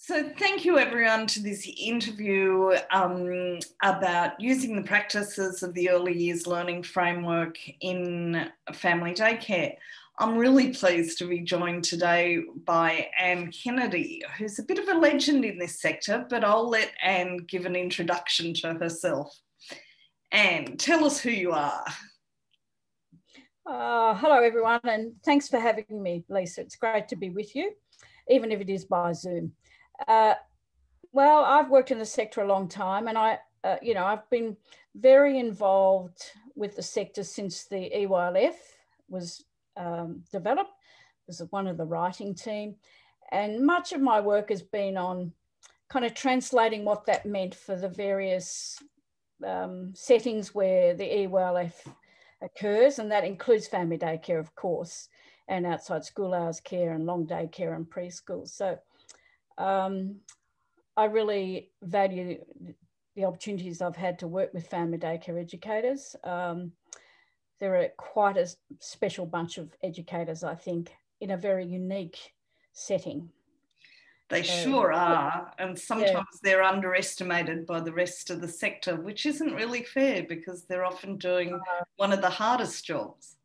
So thank you everyone to this interview about using the practices of the early years learning framework in family daycare. I'm really pleased to be joined today by Anne Kennedy, who's a bit of a legend in this sector, but I'll let Anne give an introduction to herself. Anne, tell us who you are. Hello everyone, and thanks for having me, Lisa. It's great to be with you, even if it is by Zoom. Well, I've worked in the sector a long time, and I've been very involved with the sector since the EYLF was developed. I was one of the writing team, and much of my work has been on kind of translating what that meant for the various settings where the EYLF occurs, and that includes family daycare, of course, and outside school hours care and long day care and preschool. So I really value the opportunities I've had to work with family daycare educators. They're quite a special bunch of educators, I think, in a very unique setting. They sure are, and sometimes they're underestimated by the rest of the sector, which isn't really fair because they're often doing one of the hardest jobs.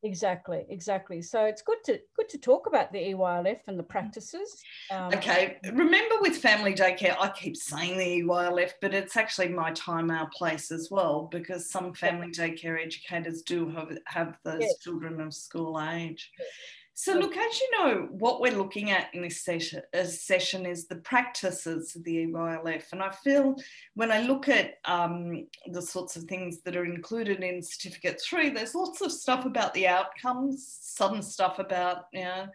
Exactly. So it's good to talk about the EYLF and the practices. Okay, remember with family daycare, I keep saying the EYLF, but it's actually my time, our place as well, because some family daycare educators do have those children of school age. So look, as you know, what we're looking at in this session is the practices of the EYLF. And I feel when I look at the sorts of things that are included in Certificate 3, there's lots of stuff about the outcomes, some stuff about the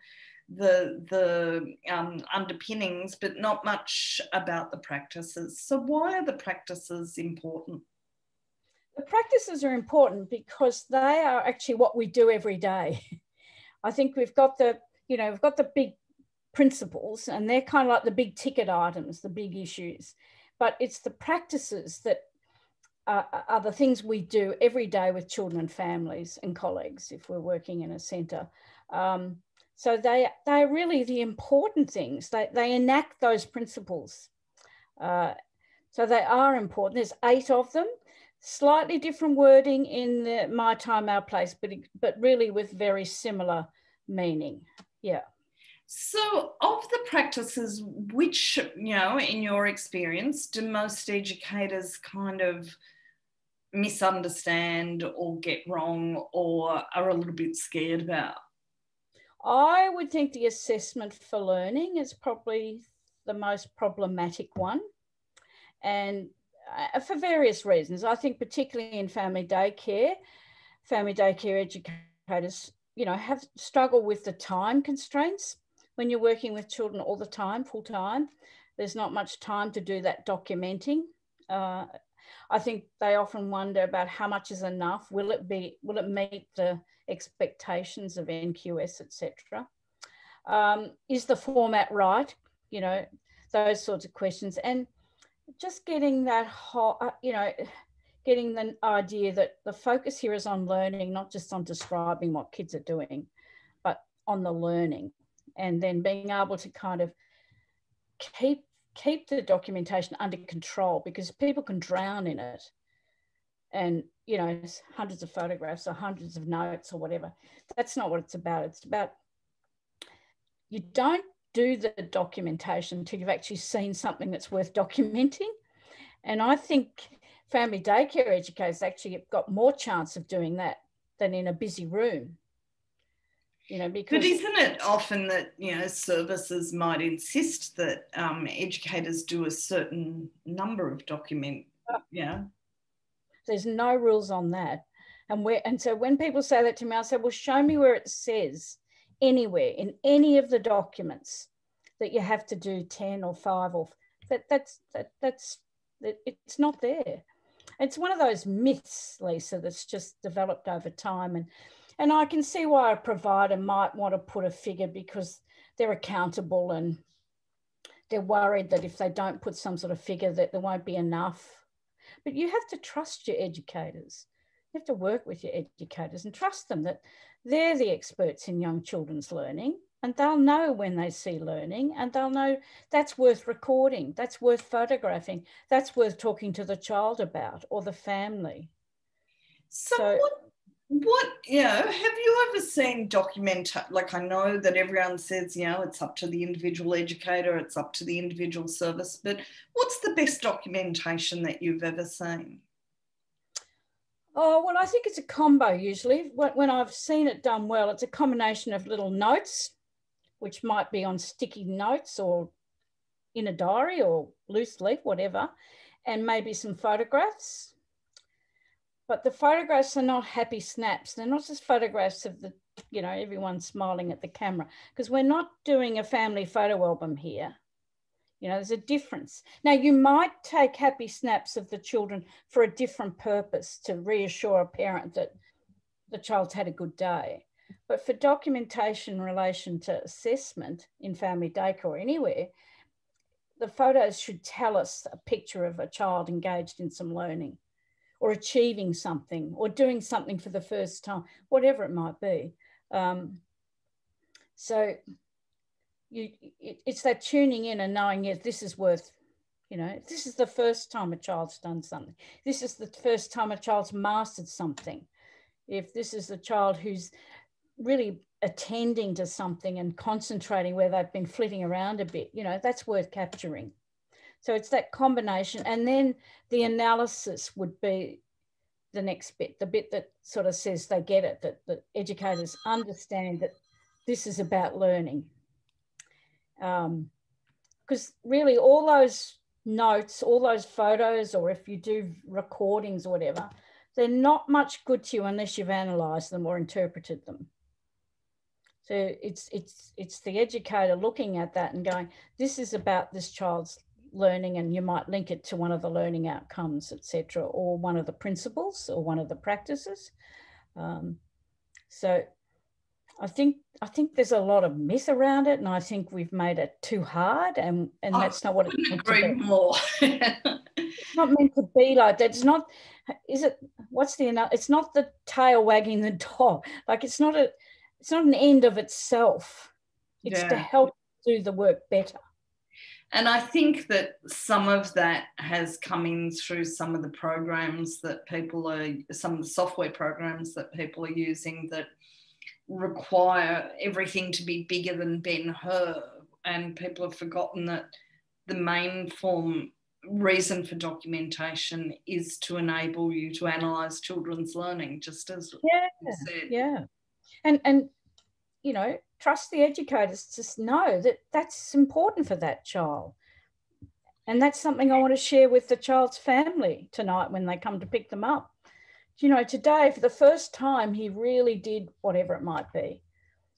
underpinnings, but not much about the practices. So why are the practices important? The practices are important because they are actually what we do every day. I think we've got the big principles, and they're kind of like the big ticket items, the big issues, but it's the practices that are the things we do every day with children and families and colleagues if we're working in a centre. So they're really the important things. They enact those principles. So they are important. There's 8 of them. Slightly different wording in the My Time, Our Place, but really with very similar meaning. Yeah. So of the practices, which, in your experience, do most educators kind of misunderstand or get wrong or are a little bit scared about? I would think the assessment for learning is probably the most problematic one. And for various reasons. I think particularly in family daycare educators, have struggled with the time constraints. When you're working with children all the time, full time, there's not much time to do that documenting. I think they often wonder about how much is enough. Will it meet the expectations of NQS, etc.? Is the format right? Those sorts of questions. And just getting that whole, getting the idea that the focus here is on learning, not just on describing what kids are doing, but on the learning, and then being able to kind of keep the documentation under control, because people can drown in it. And, hundreds of photographs or hundreds of notes or whatever. That's not what it's about. It's about, you don't do the documentation until you've actually seen something that's worth documenting. And I think family daycare educators actually have got more chance of doing that than in a busy room. Because... But isn't it often that, services might insist that educators do a certain number of documents? There's no rules on that. And so when people say that to me, I say, well, show me where it says anywhere in any of the documents that you have to do 10 or 5 or it's not there. It's one of those myths, Lisa, that's just developed over time. And I can see why a provider might want to put a figure, because they're accountable and they're worried that if they don't put some sort of figure that there won't be enough. But you have to trust your educators. You have to work with your educators and trust them that they're the experts in young children's learning, and they'll know when they see learning, and they'll know that's worth recording, that's worth photographing, that's worth talking to the child about or the family. So what, you know, have you ever seen like, I know that everyone says, you know, it's up to the individual educator, it's up to the individual service, but what's the best documentation that you've ever seen? Oh, well, I think it's a combo usually. When I've seen it done well, it's a combination of little notes, which might be on sticky notes or in a diary or loose leaf, whatever, and maybe some photographs. But the photographs are not happy snaps. They're not just photographs of the, you know, everyone smiling at the camera, because we're not doing a family photo album here. You know, there's a difference. Now, you might take happy snaps of the children for a different purpose, to reassure a parent that the child's had a good day. But for documentation in relation to assessment in family daycare or anywhere, the photos should tell us a picture of a child engaged in some learning or achieving something or doing something for the first time, whatever it might be. So it's that tuning in and knowing, yes, this is worth, you know, this is the first time a child's done something. This is the first time a child's mastered something. If this is a child who's really attending to something and concentrating where they've been flitting around a bit, you know, that's worth capturing. So it's that combination. And then the analysis would be the next bit, the bit that sort of says they get it, that the educators understand that this is about learning. Because really all those notes, all those photos, or if you do recordings or whatever, they're not much good to you unless you've analysed them or interpreted them. So it's the educator looking at that and going, this is about this child's learning, and you might link it to one of the learning outcomes, etc., or one of the principles or one of the practices. So I think there's a lot of myth around it, and I think we've made it too hard, and that's not what it's meant to be. More. It's not meant to be like that. It's not. Is it? What's the? It's not the tail wagging the dog. Like it's not an end of itself. It's to help do the work better. And I think that some of that has come in through some of the programs that some of the software programs that people are using that require everything to be bigger than Ben-Hur, and people have forgotten that the main reason for documentation is to enable you to analyse children's learning, just as you said. Yeah. And you know, trust the educators to know that that's important for that child. And that's something I want to share with the child's family tonight when they come to pick them up. You know, today, for the first time, he really did whatever it might be.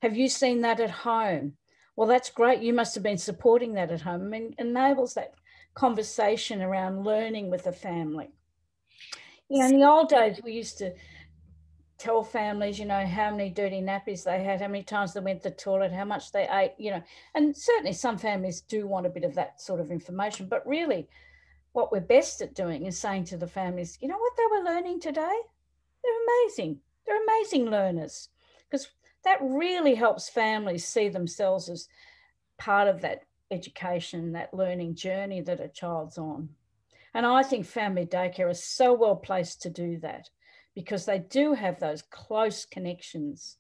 Have you seen that at home? Well, that's great. You must have been supporting that at home. I mean, it enables that conversation around learning with the family. You know, in the old days, we used to tell families, you know, how many dirty nappies they had, how many times they went to the toilet, how much they ate, you know, and certainly some families do want a bit of that sort of information. But really, what we're best at doing is saying to the families, you know what they were learning today? They're amazing. They're amazing learners, because that really helps families see themselves as part of that education, that learning journey that a child's on. And I think family daycare is so well placed to do that, because they do have those close connections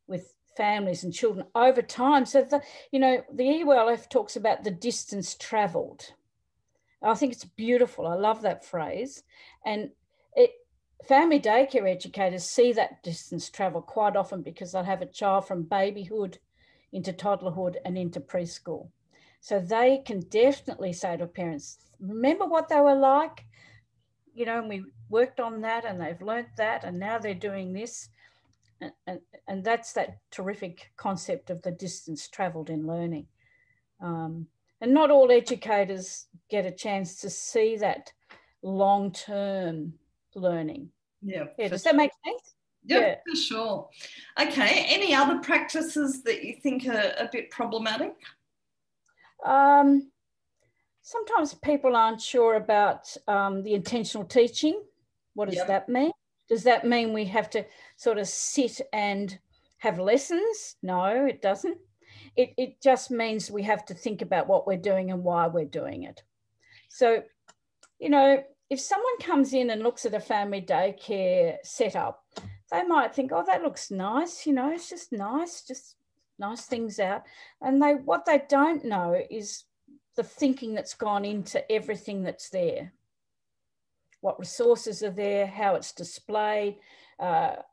with families and children over time. So, you know, the EYLF talks about the distance travelled. I think it's beautiful. I love that phrase. And family daycare educators see that distance travel quite often, because they'll have a child from babyhood into toddlerhood and into preschool. So they can definitely say to parents, remember what they were like? You know, and we worked on that and they've learnt that and now they're doing this. And that's that terrific concept of the distance travelled in learning. And not all educators get a chance to see that long-term learning. Yeah. Does that make sense? Yeah, for sure. Okay. Any other practices that you think are a bit problematic? Sometimes people aren't sure about the intentional teaching. What does that mean? Does that mean we have to sort of sit and have lessons? No, it doesn't. It just means we have to think about what we're doing and why we're doing it. So, you know, if someone comes in and looks at a family daycare setup, they might think, oh, that looks nice, you know, it's just nice things out. And what they don't know is the thinking that's gone into everything that's there. What resources are there, how it's displayed, how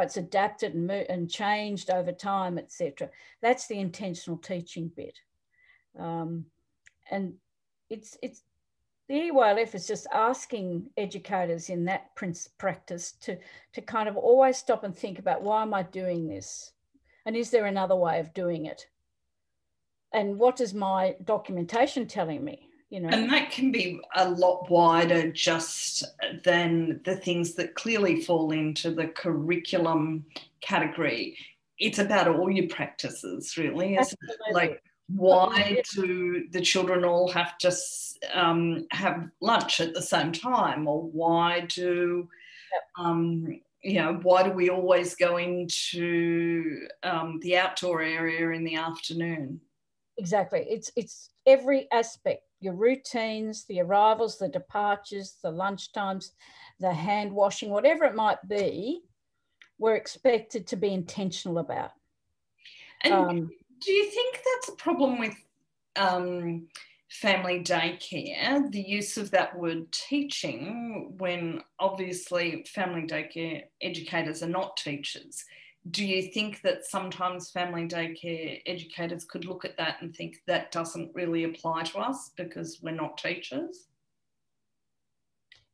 it's adapted and changed over time, etc. That's the intentional teaching bit. And it's the EYLF is just asking educators in that practice to kind of always stop and think about, why am I doing this? And is there another way of doing it? And what is my documentation telling me? You know? And that can be a lot wider just than the things that clearly fall into the curriculum category. It's about all your practices, really, isn't it? Like, why do the children all have to have lunch at the same time? Or why do, you know, why do we always go into the outdoor area in the afternoon? Exactly. It's every aspect, your routines, the arrivals, the departures, the lunchtimes, the hand washing, whatever it might be, we're expected to be intentional about. And do you think that's a problem with family daycare, the use of that word teaching, when obviously family daycare educators are not teachers? Do you think that sometimes family daycare educators could look at that and think that doesn't really apply to us because we're not teachers?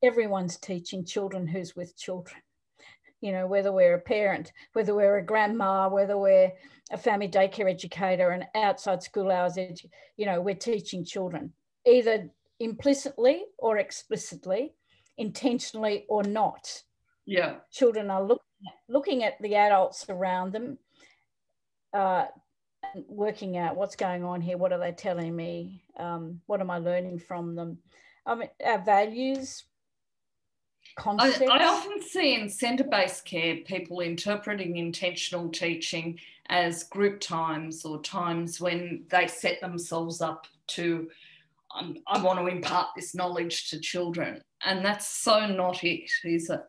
Everyone's teaching children who's with children. You know, whether we're a parent, whether we're a grandma, whether we're a family daycare educator and outside school hours, you know, we're teaching children, either implicitly or explicitly, intentionally or not. Yeah. Children are looking at the adults around them, and working out what's going on here, what are they telling me, what am I learning from them? I mean, our values, concepts. I often see in centre-based care people interpreting intentional teaching as group times or times when they set themselves up to, I want to impart this knowledge to children. And that's so not it, is it?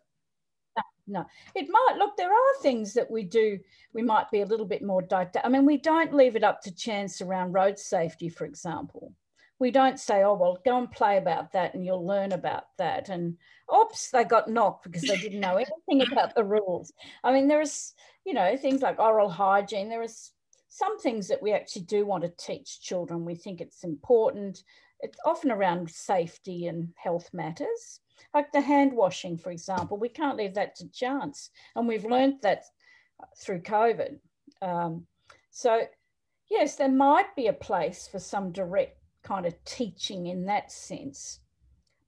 No, it might. Look, there are things that we do. We might be a little bit more didactic. I mean, we don't leave it up to chance around road safety, for example. We don't say, oh, well, go and play about that and you'll learn about that. And oops, they got knocked because they didn't know anything about the rules. I mean, there's, you know, things like oral hygiene. There is some things that we actually do want to teach children. We think it's important. It's often around safety and health matters. Like the hand washing, for example, we can't leave that to chance. And we've learned that through COVID. So, yes, there might be a place for some direct kind of teaching in that sense.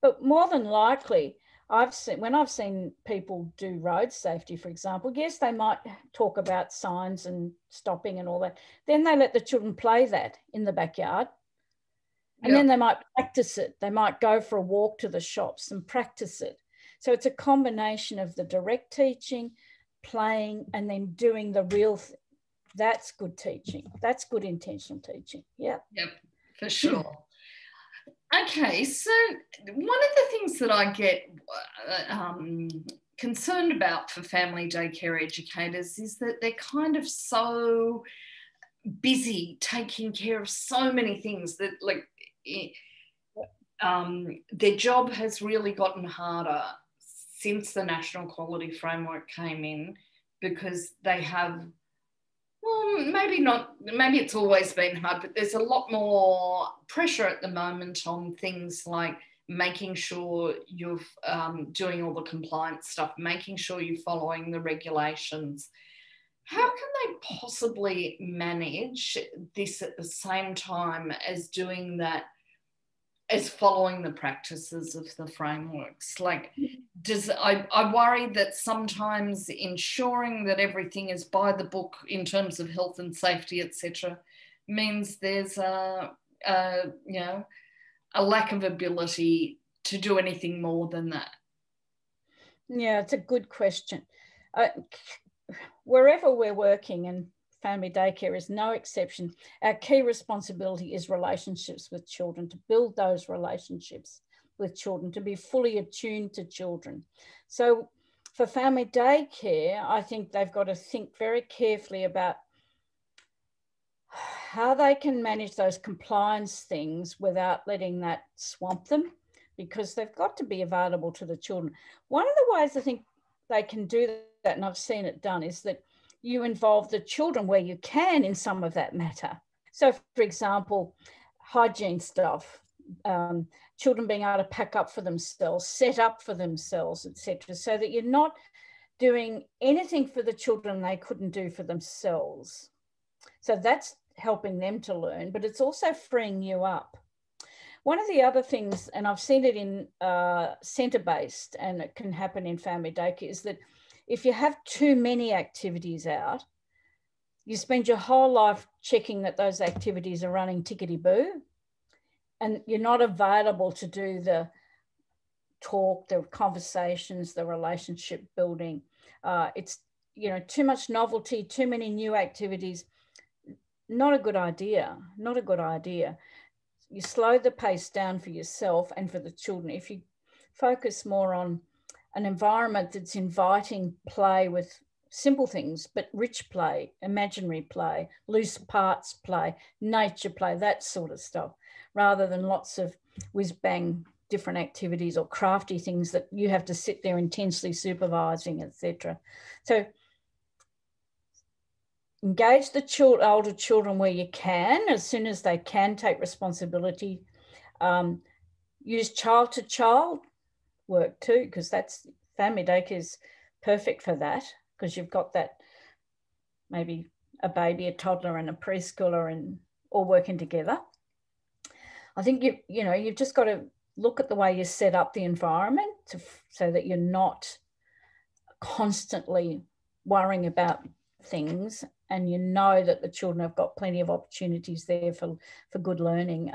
But more than likely, when I've seen people do road safety, for example, yes, they might talk about signs and stopping and all that. Then they let the children play that in the backyard. And then they might practice it. They might go for a walk to the shops and practice it. So it's a combination of the direct teaching, playing, and then doing the real thing. That's good teaching. That's good intentional teaching. Yeah. Yep, for sure. Okay, so one of the things that I get concerned about for family daycare educators is that they're kind of so busy taking care of so many things that, like, their job has really gotten harder since the National Quality Framework came in, because they have, well, maybe it's always been hard, but there's a lot more pressure at the moment on things like making sure you're doing all the compliance stuff, making sure you're following the regulations. How can they possibly manage this at the same time as doing that, as following the practices of the frameworks? Like, I worry that sometimes ensuring that everything is by the book in terms of health and safety, etc., means there's a lack of ability to do anything more than that. Yeah, it's a good question. Wherever we're working, and family daycare is no exception. Our key responsibility is relationships with children, to build those relationships with children, to be fully attuned to children. So for family daycare, I think they've got to think very carefully about how they can manage those compliance things without letting that swamp them, because they've got to be available to the children. One of the ways I think they can do that, and I've seen it done, is that you involve the children where you can in some of that matter. So, for example, hygiene stuff, children being able to pack up for themselves, set up for themselves, etc., so that you're not doing anything for the children they couldn't do for themselves. So that's helping them to learn, but it's also freeing you up. One of the other things, and I've seen it in centre-based, and it can happen in family daycare, is that if you have too many activities out, you spend your whole life checking that those activities are running tickety-boo, and you're not available to do the talk, the conversations, the relationship building. It's, you know, too much novelty, too many new activities. Not a good idea, not a good idea. You slow the pace down for yourself and for the children. If you focus more on an environment that's inviting play with simple things, but rich play, imaginary play, loose parts play, nature play, that sort of stuff, rather than lots of whiz-bang different activities or crafty things that you have to sit there intensely supervising, etc. So engage the older children where you can, as soon as they can take responsibility. Use child-to-child work too, because that's, family daycare is perfect for that, because you've got that, maybe a baby, a toddler and a preschooler, and all working together. I think you've just got to look at the way you set up the environment so that you're not constantly worrying about things, and you know that the children have got plenty of opportunities there for good learning.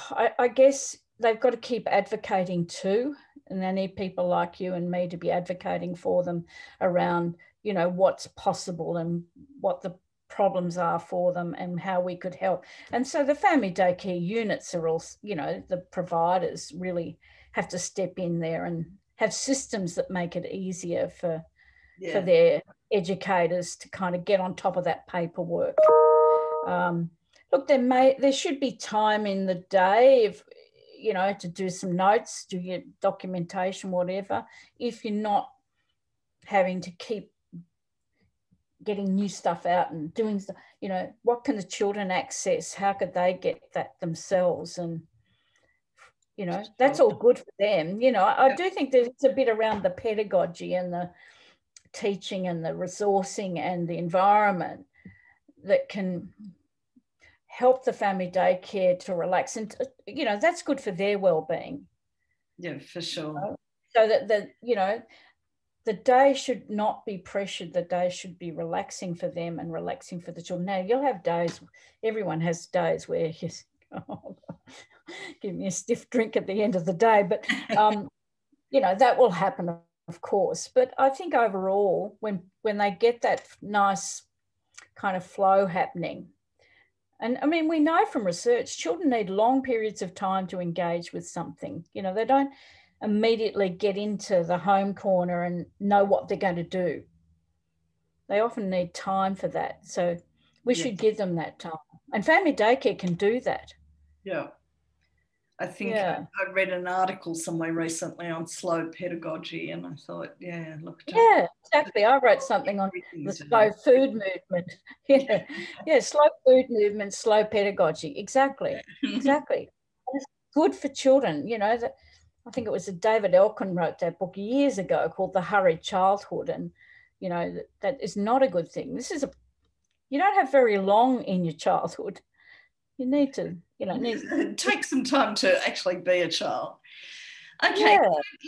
I guess they've got to keep advocating too, and they need people like you and me to be advocating for them around, you know, what's possible and what the problems are for them and how we could help. And so the family daycare units are all, you know, the providers really have to step in there and have systems that make it easier for their educators to kind of get on top of that paperwork. Look, there should be time in the day, if you know, to do some notes, do your documentation, whatever, if you're not having to keep getting new stuff out and doing stuff. You know, what can the children access? How could they get that themselves? And, you know, that's all good for them. You know, I do think there's a bit around the pedagogy and the teaching and the resourcing and the environment that can help the family daycare to relax, and you know, that's good for their well-being. Yeah, for sure. You know? So that you know, the day should not be pressured. The day should be relaxing for them and relaxing for the children. Now, you'll have days, everyone has days where you give me a stiff drink at the end of the day, but you know, that will happen, of course. But I think overall, when they get that nice kind of flow happening, and I mean, we know from research, children need long periods of time to engage with something. You know, they don't immediately get into the home corner and know what they're going to do. They often need time for that. So we should give them that time. And family daycare can do that. Yeah. I think I read an article somewhere recently on slow pedagogy, and I thought, look. Yeah, exactly. I wrote something on the slow food movement. Yeah, slow food movement, slow pedagogy. Exactly, exactly. It's good for children. You know, I think it was David Elkin wrote that book years ago called The Hurried Childhood, and you know that is not a good thing. You don't have very long in your childhood. You need to, you know, take some time to actually be a child. Okay,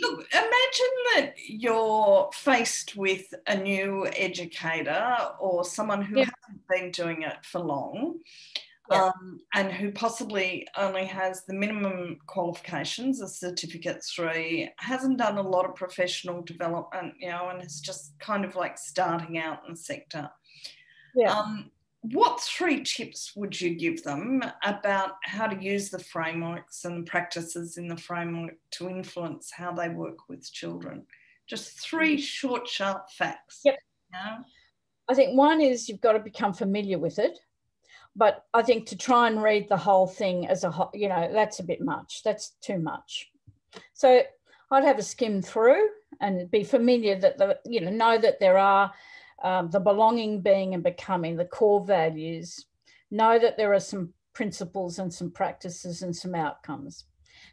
look, imagine that you're faced with a new educator or someone who hasn't been doing it for long. and who possibly only has the minimum qualifications, a Certificate 3, hasn't done a lot of professional development, you know, and is just kind of like starting out in the sector. What 3 tips would you give them about how to use the frameworks and practices in the framework to influence how they work with children? Just 3 short, sharp facts. Yep. You know? I think one is you've got to become familiar with it. But I think to try and read the whole thing as a whole, you know, that's a bit much. That's too much. So I'd have a skim through and be familiar that, know that there are the belonging, being and becoming, the core values, know that there are some principles and some practices and some outcomes.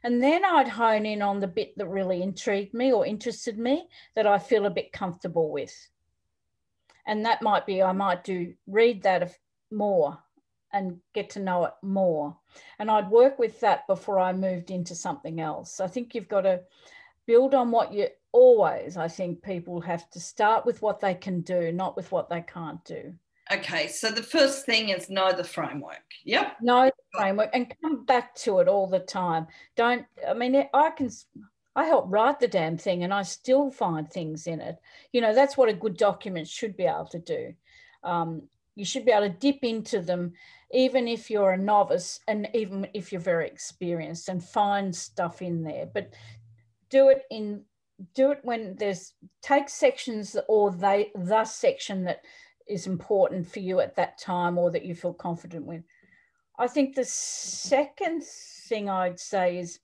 And then I'd hone in on the bit that really intrigued me or interested me that I feel a bit comfortable with. And that might be, I might read that more and get to know it more. And I'd work with that before I moved into something else. I think you've got to build on what you always, I think people have to start with what they can do, not with what they can't do. Okay, so the first thing is know the framework. Yep. Know the framework and come back to it all the time. I help write the damn thing and I still find things in it. You know, that's what a good document should be able to do. You should be able to dip into them, even if you're a novice and even if you're very experienced, and find stuff in there. But do it when take sections or the section that is important for you at that time or that you feel confident with. I think the second thing I'd say is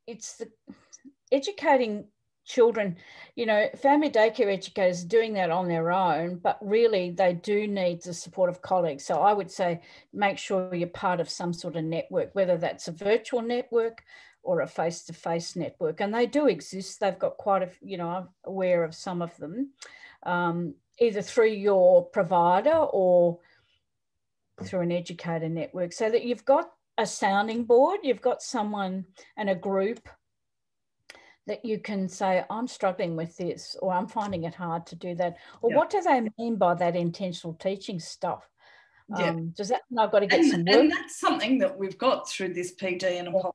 it's the educating children. You know, family daycare educators are doing that on their own, but really they do need the support of colleagues. So I would say make sure you're part of some sort of network, whether that's a virtual network or a face-to-face network. And they do exist. They've got quite I'm aware of some of them, either through your provider or through an educator network, so that you've got a sounding board, you've got someone and a group that you can say, I'm struggling with this, or I'm finding it hard to do that. Or what do they mean by that intentional teaching stuff? Does that mean I've got to get some work? And that's something that we've got through this PD in your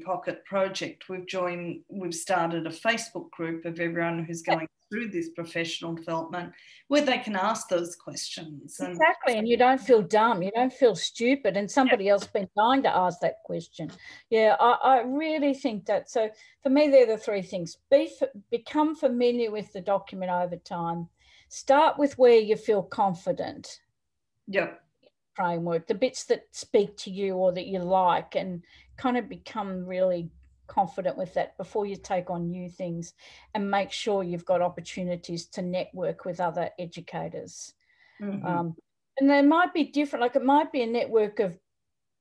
Pocket project. We've started a Facebook group of everyone who's going through this professional development where they can ask those questions. Exactly, and you don't feel dumb, you don't feel stupid, and somebody else been dying to ask that question. Yeah, I really think that. So for me, they're the 3 things. Become familiar with the document over time. Start with where you feel confident. Yep. Framework, the bits that speak to you or that you like, and kind of become really confident with that before you take on new things, and make sure you've got opportunities to network with other educators. Mm-hmm. And they might be different, like it might be a network of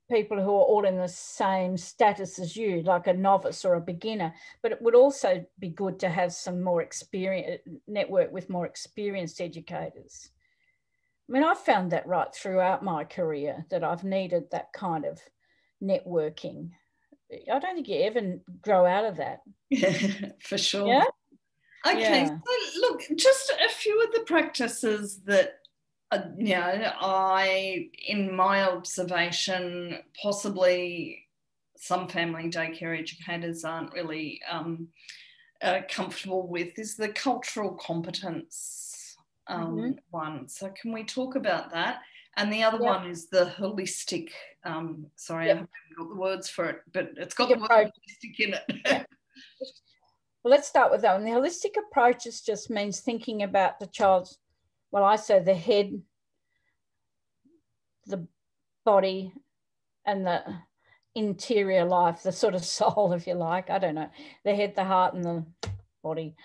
people who are all in the same status as you, like a novice or a beginner, but it would also be good to have some more experience, network with more experienced educators. I mean, I've found that right throughout my career, that I've needed that kind of networking. I don't think you ever grow out of that. Yeah, for sure. Yeah. Okay. Yeah. So look, just a few of the practices that, in my observation, possibly some family daycare educators aren't really comfortable with, is the cultural competence one. So can we talk about that? And the other one is the holistic, I haven't got the words for it, but it's got the word holistic in it. Well, let's start with that one. The holistic approach just means thinking about the child's, I say the head, the body, and the interior life, the sort of soul, if you like. I don't know, the head, the heart, and the body.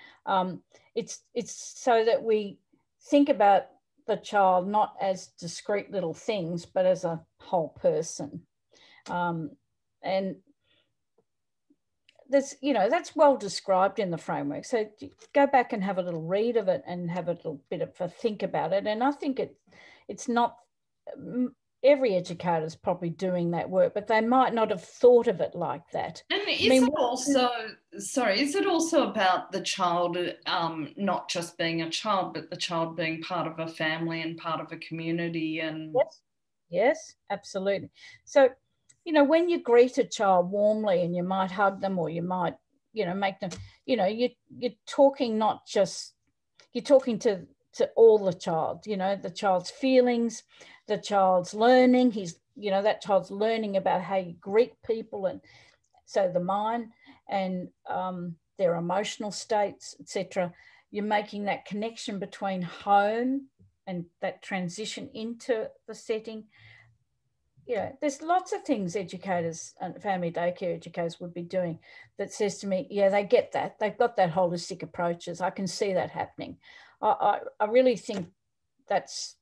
It's so that we think about the child not as discrete little things, but as a whole person. And there's, that's well described in the framework. So go back and have a little read of it and have a little bit of a think about it. And I think it's not, every educator is probably doing that work, but they might not have thought of it like that. And is it also sorry, is it also about the child not just being a child, but the child being part of a family and part of a community? And Yes, yes, absolutely. So, you know, when you greet a child warmly and you might hug them or you might, you know, make them, you know, you're talking not just, you're talking to all the child, you know, the child's feelings, the child's learning. He's, you know, that child's learning about how you greet people, and so the mind and their emotional states, etc. You're making that connection between home and that transition into the setting. Yeah, there's lots of things educators and family daycare educators would be doing that says to me, yeah, they get that. They've got that holistic approaches. I can see that happening. I really think that's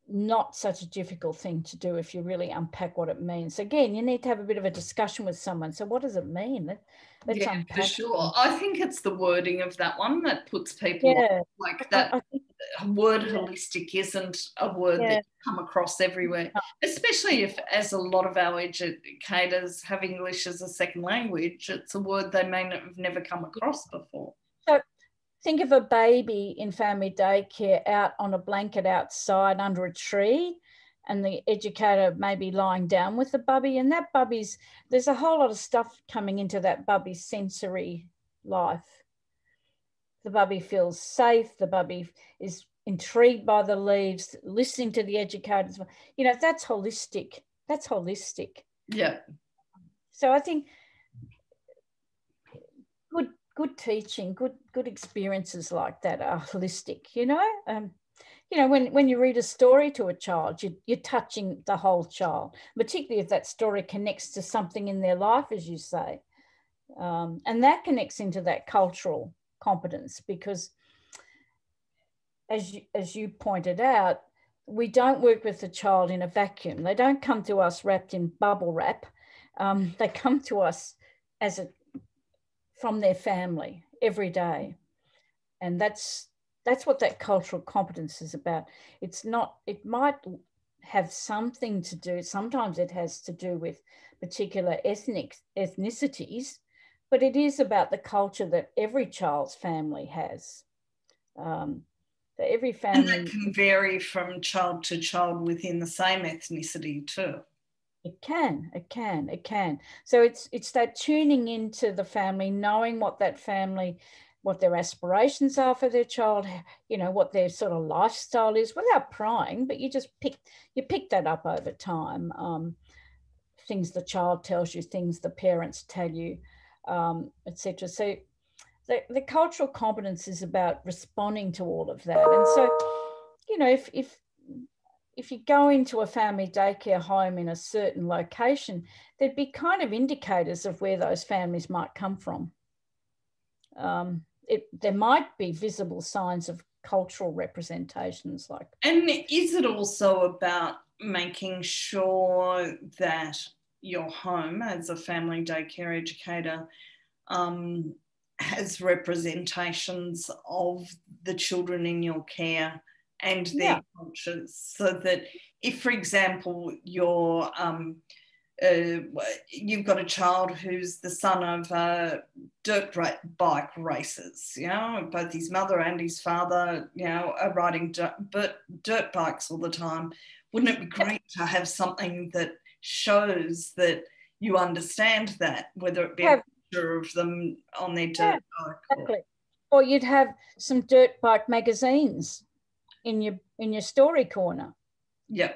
not such a difficult thing to do if you really unpack what it means. Again, you need to have a bit of a discussion with someone. So what does it mean? Let's unpack. For sure. I think it's the wording of that one that puts people off. Like that word holistic isn't a word that you come across everywhere, especially if, as a lot of our educators have English as a second language, it's a word they may have never come across before. So think of a baby in family daycare out on a blanket outside under a tree, and the educator may be lying down with the bubby, and that bubby's, there's a whole lot of stuff coming into that bubby's sensory life. The bubby feels safe. The bubby is intrigued by the leaves, listening to the educators. You know, that's holistic. That's holistic. Yeah. So I think good teaching, good experiences like that are holistic. You know, when you read a story to a child, you're touching the whole child, particularly if that story connects to something in their life, as you say, and that connects into that cultural competence, because as you pointed out, we don't work with the child in a vacuum. They don't come to us wrapped in bubble wrap. They come to us from their family every day, and that's what that cultural competence is about. It's not, it might have something to do, sometimes it has to do with particular ethnicities, but it is about the culture that every child's family has. Every family, and that can vary from child to child within the same ethnicity too. It can. So it's that tuning into the family, knowing what that family, what their aspirations are for their child, you know, what their sort of lifestyle is, without prying, but you pick that up over time. Things the child tells you, things the parents tell you, etc. So the cultural competence is about responding to all of that. And so, you know, if you go into a family daycare home in a certain location, there'd be kind of indicators of where those families might come from. There might be visible signs of cultural representations like. And is it also about making sure that your home as a family daycare educator has representations of the children in your care and their cultures, so that if, for example, you've got a child who's the son of dirt bike racers, you know, both his mother and his father, you know, are riding dirt bikes all the time, wouldn't it be great to have something that shows that you understand that, whether it be a picture of them on their dirt bike? Exactly. Or you'd have some dirt bike magazines in your story corner. Yeah.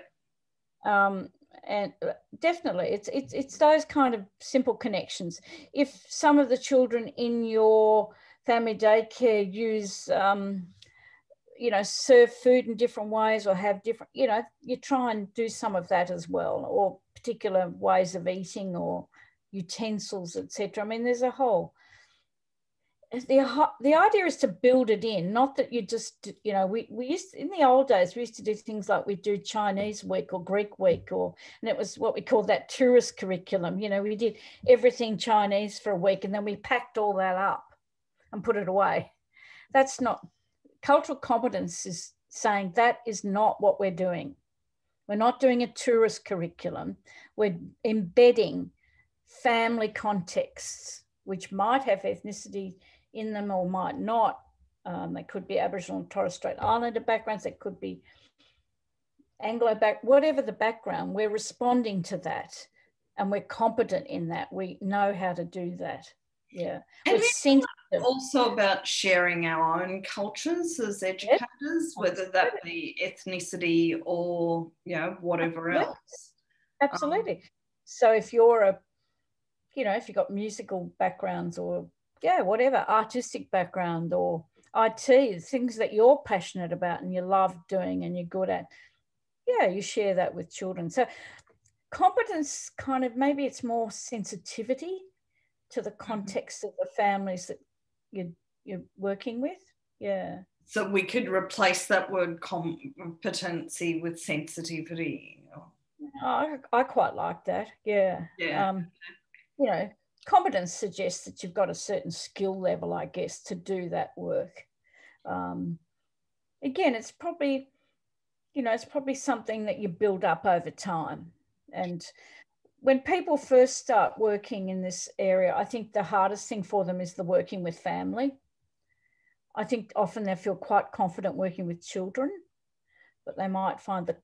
And definitely it's those kind of simple connections. If some of the children in your family daycare use you know, serve food in different ways or have different, you know, you try and do some of that as well, or particular ways of eating or utensils, etc. I mean, there's a whole, the idea is to build it in, not that you just, you know, we used to, in the old days, we used to do things like we do Chinese week or Greek week, and it was what we called that tourist curriculum. You know, we did everything Chinese for a week and then we packed all that up and put it away. That's not, cultural competence is saying that is not what we're doing. We're not doing a tourist curriculum. We're embedding family contexts which might have ethnicity in them or might not. They could be Aboriginal and Torres Strait Islander backgrounds. They could be Anglo whatever the background, we're responding to that and we're competent in that. We know how to do that. Yeah. And it's also about sharing our own cultures as educators, whether that be ethnicity or, whatever else. Absolutely. So if you're if you've got musical backgrounds or, whatever, artistic background or IT, things that you're passionate about and you love doing and you're good at, you share that with children. So competence kind of, maybe it's more sensitivity to the context of the families that you're working with. Yeah. So we could replace that word competency with sensitivity. I quite like that. Yeah. Competence suggests that you've got a certain skill level, I guess, to do that work. Again, it's probably something that you build up over time. And when people first start working in this area, I think the hardest thing for them is the working with family. I think often they feel quite confident working with children, but they might find the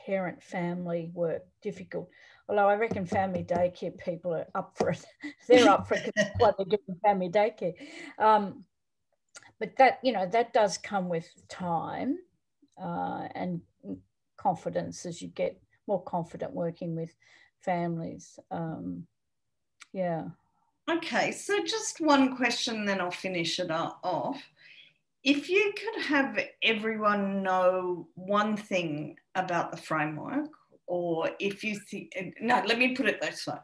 parent-family work difficult. Although I reckon family daycare people are up for it. They're up for it because that's what they do in family daycare. But that, that does come with time and confidence as you get more confident working with families. Okay, so just one question, then I'll finish it off. If you could have everyone know one thing about the framework, or if you think, no, let me put it this way,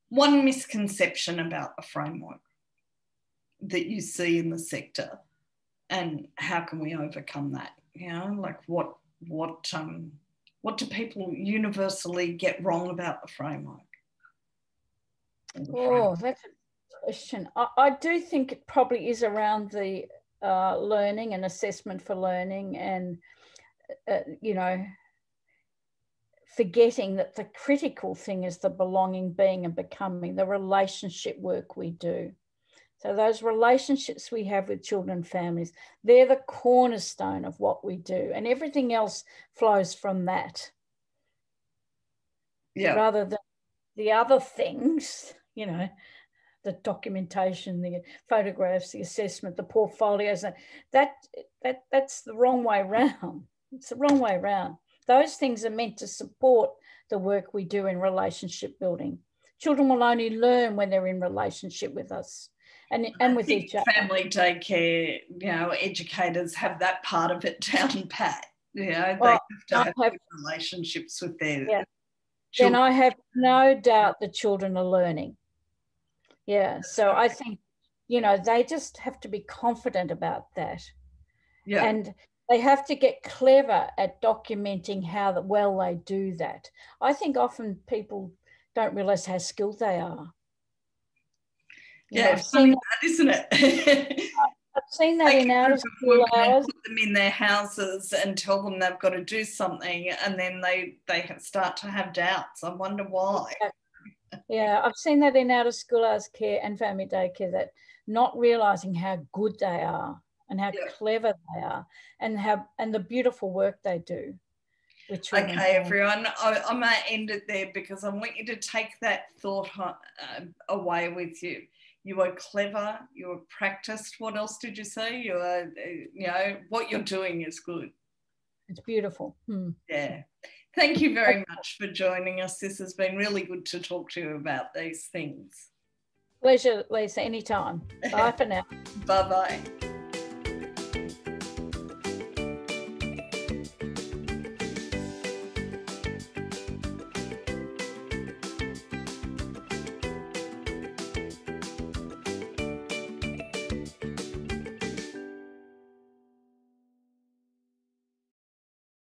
one misconception about the framework that you see in the sector, and how can we overcome that? Like what do people universally get wrong about the framework? Oh, that's a question. I do think it probably is around the learning and assessment for learning, and forgetting that the critical thing is the belonging, being and becoming, the relationship work we do. So those relationships we have with children and families, they're the cornerstone of what we do, and everything else flows from that. Yeah. Rather than the other things, the documentation, the photographs, the assessment, the portfolios, that's the wrong way around. It's the wrong way around. Those things are meant to support the work we do in relationship building. Children will only learn when they're in relationship with us and with each other. Family daycare, educators have that part of it down pat. They have to have good relationships with their children. Then I have no doubt the children are learning. Yeah, so I think, they just have to be confident about that. Yeah. And they have to get clever at documenting how well they do that. I think often people don't realise how skilled they are. I've seen that, isn't it? I've seen that in out of school hours. Put them in their houses and tell them they've got to do something, and then they start to have doubts. I wonder why. Yeah, I've seen that in out of school hours care and family daycare, that not realising how good they are and how clever they are, and the beautiful work they do with children. Okay, everyone, I might end it there because I want you to take that thought away with you. You are clever, you are practiced. What else did you say? You are, what you're doing is good. It's beautiful. Yeah. Thank you very much for joining us. This has been really good to talk to you about these things. Pleasure, Lisa, anytime. Bye for now. Bye-bye.